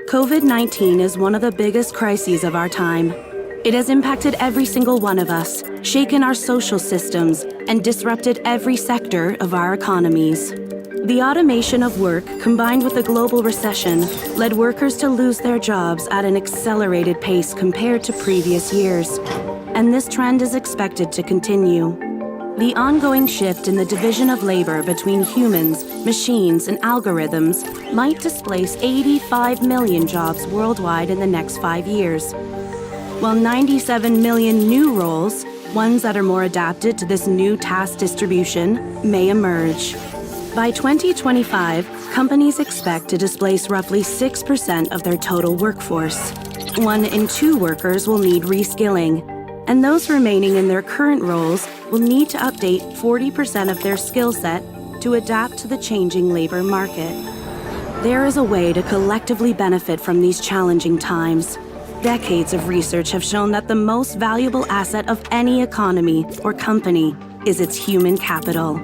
COVID-19 is one of the biggest crises of our time. It has impacted every single one of us, shaken our social systems, and disrupted every sector of our economies. The automation of work, combined with the global recession, led workers to lose their jobs at an accelerated pace compared to previous years. And this trend is expected to continue. The ongoing shift in the division of labor between humans, machines, and algorithms might displace 85 million jobs worldwide in the next 5 years, while 97 million new roles, ones that are more adapted to this new task distribution, may emerge. By 2025, companies expect to displace roughly 6% of their total workforce. 1 in 2 workers will need reskilling, and those remaining in their current roles will need to update 40% of their skill set to adapt to the changing labor market. There is a way to collectively benefit from these challenging times. Decades of research have shown that the most valuable asset of any economy or company is its human capital.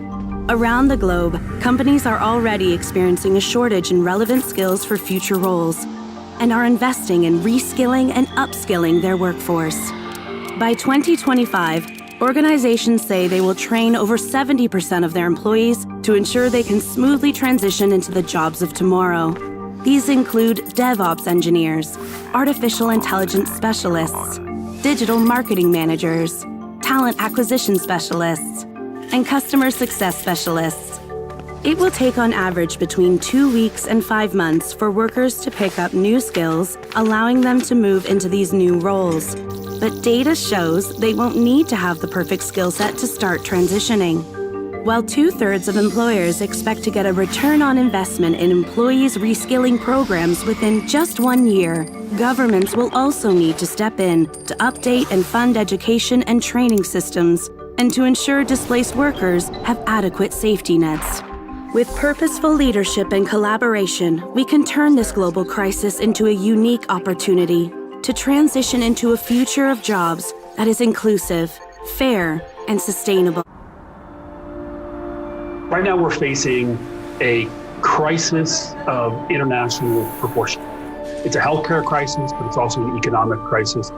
Around the globe, companies are already experiencing a shortage in relevant skills for future roles and are investing in reskilling and upskilling their workforce. By 2025, organizations say they will train over 70% of their employees to ensure they can smoothly transition into the jobs of tomorrow. These include DevOps engineers, artificial intelligence specialists, digital marketing managers, talent acquisition specialists, and customer success specialists. It will take on average between 2 weeks and 5 months for workers to pick up new skills, allowing them to move into these new roles. But data shows they won't need to have the perfect skill set to start transitioning. While 2/3 of employers expect to get a return on investment in employees' reskilling programs within just 1 year, governments will also need to step in to update and fund education and training systems and to ensure displaced workers have adequate safety nets. With purposeful leadership and collaboration, we can turn this global crisis into a unique opportunity to transition into a future of jobs that is inclusive, fair, and sustainable. Right now we're facing a crisis of international proportion. It's a healthcare crisis, but it's also an economic crisis.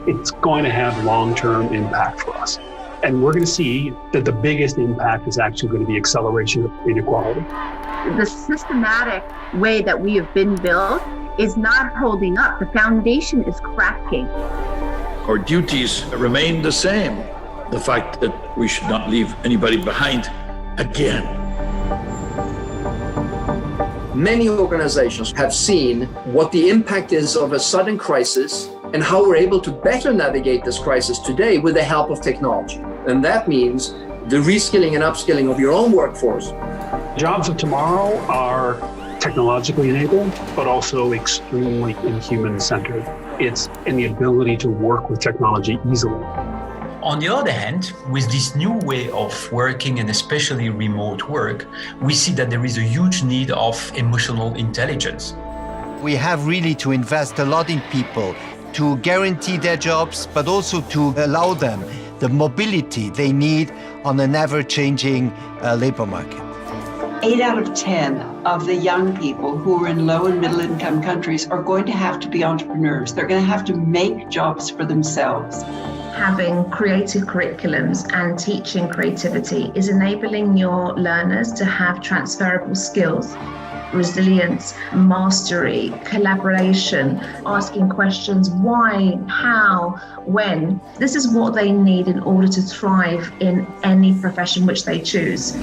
It's going to have long-term impact for us. And we're going to see that the biggest impact is actually going to be acceleration of inequality. The systematic way that we have been built is not holding up. The foundation is cracking. Our duties remain the same. The fact that we should not leave anybody behind again. Many organizations have seen what the impact is of a sudden crisis and how we're able to better navigate this crisis today with the help of technology. And that means the reskilling and upskilling of your own workforce. Jobs of tomorrow are technologically enabled, but also extremely human-centered. It's in the ability to work with technology easily. On the other hand, with this new way of working and especially remote work, we see that there is a huge need of emotional intelligence. We have really to invest a lot in people to guarantee their jobs, but also to allow them the mobility they need on an ever-changing labor market. 8 out of 10 of the young people who are in low and middle income countries are going to have to be entrepreneurs. They're going to have to make jobs for themselves. Having creative curriculums and teaching creativity is enabling your learners to have transferable skills, resilience, mastery, collaboration, asking questions, why, how, when. This is what they need in order to thrive in any profession which they choose.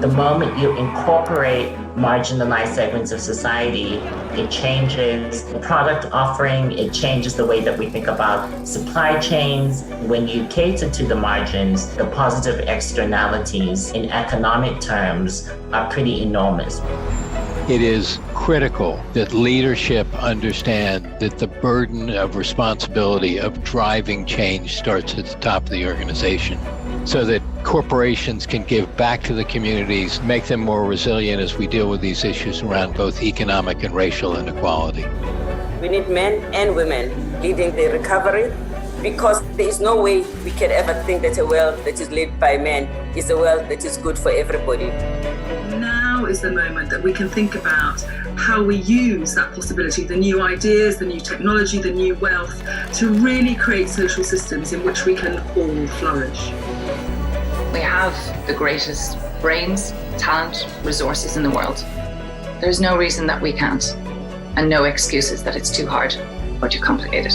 The moment you incorporate marginalized segments of society, it changes the product offering, it changes the way that we think about supply chains. When you cater to the margins, the positive externalities in economic terms are pretty enormous. It is critical that leadership understand that the burden of responsibility of driving change starts at the top of the organization, so that corporations can give back to the communities, make them more resilient as we deal with these issues around both economic and racial inequality. We need men and women leading the recovery, because there is no way we can ever think that a world that is led by men is a world that is good for everybody. Now is is the moment that we can think about how we use that possibility, the new ideas, the new technology, the new wealth, to really create social systems in which we can all flourish. We have the greatest brains, talent, resources in the world. There's no reason that we can't, and no excuses that it's too hard or too complicated.